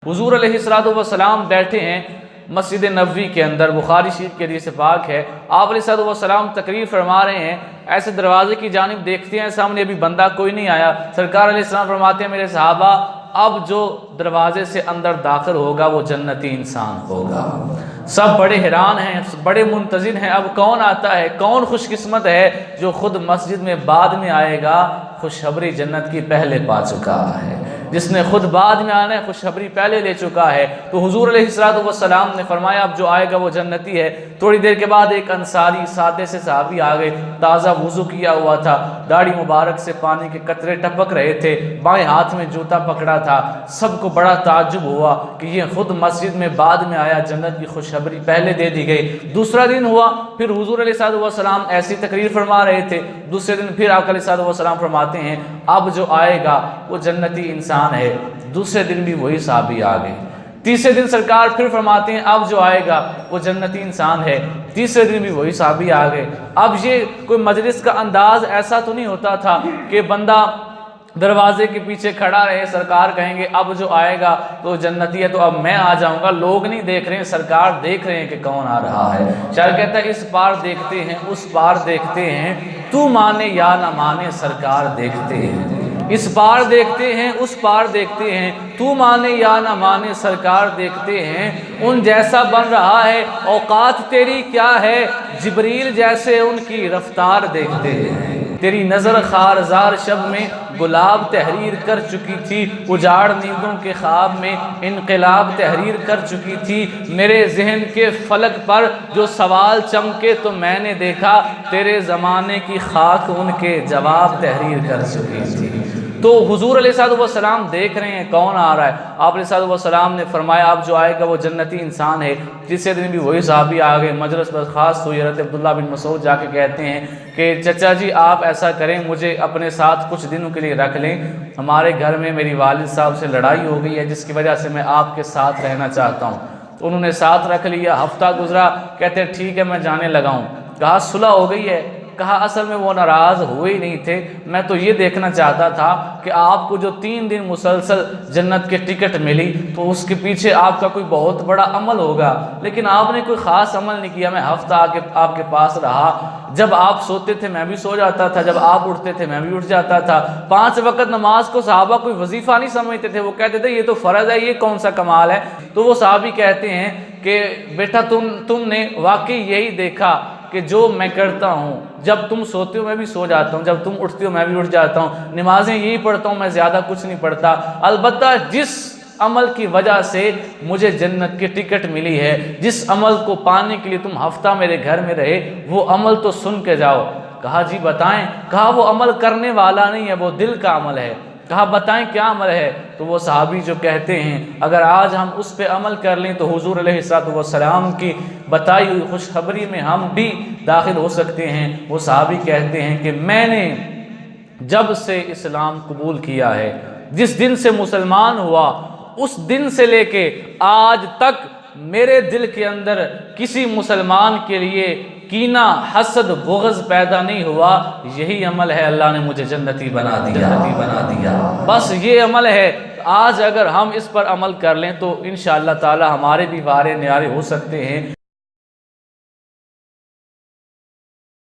حضور علیہ الصلوۃ والسلام بیٹھے ہیں مسجد نبوی کے اندر، بخاری شریف کے حدیث پاک ہے۔ آپ علیہ الصلوۃ والسلام تقریر فرما رہے ہیں، ایسے دروازے کی جانب دیکھتے ہیں، سامنے ابھی بندہ کوئی نہیں آیا۔ سرکار علیہ السلام فرماتے ہیں، میرے صحابہ اب جو دروازے سے اندر داخل ہوگا وہ جنتی انسان ہوگا۔ سب بڑے حیران ہیں، بڑے منتظر ہیں، اب کون آتا ہے، کون خوش قسمت ہے جو خود مسجد میں بعد میں آئے گا، خوشخبری جنت کی پہلے پا چکا ہے۔ جس نے خود بعد میں آنا ہے خوشخبری پہلے لے چکا ہے۔ تو حضور علیہ الصلوۃ والسلام نے فرمایا اب جو آئے گا وہ جنتی ہے۔ تھوڑی دیر کے بعد ایک انصاری سادے سے صحابی آ گئے، تازہ وضو کیا ہوا تھا، داڑھی مبارک سے پانی کے قطرے ٹپک رہے تھے، بائیں ہاتھ میں جوتا پکڑا تھا۔ سب کو بڑا تعجب ہوا کہ یہ خود مسجد میں بعد میں آیا، جنت کی خوشخبری پہلے دے دی گئی۔ دوسرا دن ہوا، پھر حضور علیہ الصلوۃ والسلام ایسی تقریر فرما رہے تھے۔ دوسرے دن پھر آپ علیہ الصلوۃ والسلام فرماتے ہیں اب جو آئے گا وہ جنتی انسان ہے۔ دوسرے دن بھی وہی صحابی آ گئے۔ تیسرے دن سرکار پھر فرماتے ہیں اب جو آئے گا وہ جنتی انسان ہے۔ تیسرے دن بھی وہی صحابی آ گئے۔ اب یہ کوئی مجلس کا انداز ایسا تو نہیں ہوتا تھا کہ بندہ دروازے کے پیچھے کھڑا رہے، سرکار کہیں گے اب جو آئے گا تو جنتی ہے تو اب میں آ جاؤں گا۔ لوگ نہیں دیکھ رہے ہیں، سرکار دیکھ رہے ہیں کہ کون آ رہا ہے۔ شاعر کہتا ہے اس پار دیکھتے ہیں اس پار دیکھتے ہیں، تو مانے یا نہ مانے سرکار دیکھتے ہیں۔ اس پار دیکھتے ہیں اس پار دیکھتے ہیں، تو مانے یا نہ مانے سرکار دیکھتے ہیں۔ ان جیسا بن رہا ہے اوقات تیری کیا ہے، جبریل جیسے ان کی رفتار دیکھتے ہیں۔ تیری نظر خارزار شب میں گلاب تحریر کر چکی تھی، اجاڑ نیندوں کے خواب میں انقلاب تحریر کر چکی تھی۔ میرے ذہن کے فلک پر جو سوال چمکے تو میں نے دیکھا، تیرے زمانے کی خاک ان کے جواب تحریر کر چکی تھی۔ تو حضور علیہ الصلوۃ والسلام دیکھ رہے ہیں کون آ رہا ہے۔ آپ علیہ الصلوۃ والسلام نے فرمایا اب جو آئے گا وہ جنتی انسان ہے۔ تیسرے دن بھی وہی صحابی آ گئے، مجلس برخاست ہوئی۔ حضرت عبداللہ بن مسعود جا کے کہتے ہیں کہ چچا جی آپ ایسا کریں، مجھے اپنے ساتھ کچھ دنوں کے لیے رکھ لیں، ہمارے گھر میں میری والد صاحب سے لڑائی ہو گئی ہے جس کی وجہ سے میں آپ کے ساتھ رہنا چاہتا ہوں۔ تو انہوں نے ساتھ رکھ لیا، ہفتہ گزرا، کہتے ہیں ٹھیک ہے میں جانے لگا ہوں۔ کہا صلح ہو گئی ہے؟ کہا اصل میں وہ ناراض ہوئے ہی نہیں تھے، میں تو یہ دیکھنا چاہتا تھا کہ آپ کو جو 3 دن مسلسل جنت کے ٹکٹ ملی تو اس کے پیچھے آپ کا کوئی بہت بڑا عمل ہوگا، لیکن آپ نے کوئی خاص عمل نہیں کیا۔ میں ہفتہ آپ کے پاس رہا، جب آپ سوتے تھے میں بھی سو جاتا تھا، جب آپ اٹھتے تھے میں بھی اٹھ جاتا تھا۔ 5 وقت نماز کو صحابہ کوئی وظیفہ نہیں سمجھتے تھے، وہ کہتے تھے یہ تو فرض ہے، یہ کون سا کمال ہے۔ تو وہ صحابی کہتے ہیں کہ بیٹا تم نے واقعی یہی دیکھا کہ جو میں کرتا ہوں، جب تم سوتے ہو میں بھی سو جاتا ہوں، جب تم اٹھتے ہو میں بھی اٹھ جاتا ہوں، نمازیں یہی پڑھتا ہوں، میں زیادہ کچھ نہیں پڑھتا۔ البتہ جس عمل کی وجہ سے مجھے جنت کی ٹکٹ ملی ہے، جس عمل کو پانے کے لیے تم ہفتہ میرے گھر میں رہے، وہ عمل تو سن کے جاؤ۔ کہا جی بتائیں؟ کہا وہ عمل کرنے والا نہیں ہے، وہ دل کا عمل ہے۔ کہا بتائیں کیا عمل ہے؟ تو وہ صحابی جو کہتے ہیں اگر آج ہم اس پہ عمل کر لیں تو حضور علیہ الصلوۃ والسلام کی بتائی ہوئی خوشخبری میں ہم بھی داخل ہو سکتے ہیں۔ وہ صحابی کہتے ہیں کہ میں نے جب سے اسلام قبول کیا ہے، جس دن سے مسلمان ہوا، اس دن سے لے کے آج تک میرے دل کے اندر کسی مسلمان کے لیے کینہ، حسد، بغض پیدا نہیں ہوا۔ یہی عمل ہے اللہ نے مجھے جنتی بنا دیا۔ بس یہ عمل ہے۔ آج اگر ہم اس پر عمل کر لیں تو انشاءاللہ تعالی ہمارے بھی وارے نیارے ہو سکتے ہیں۔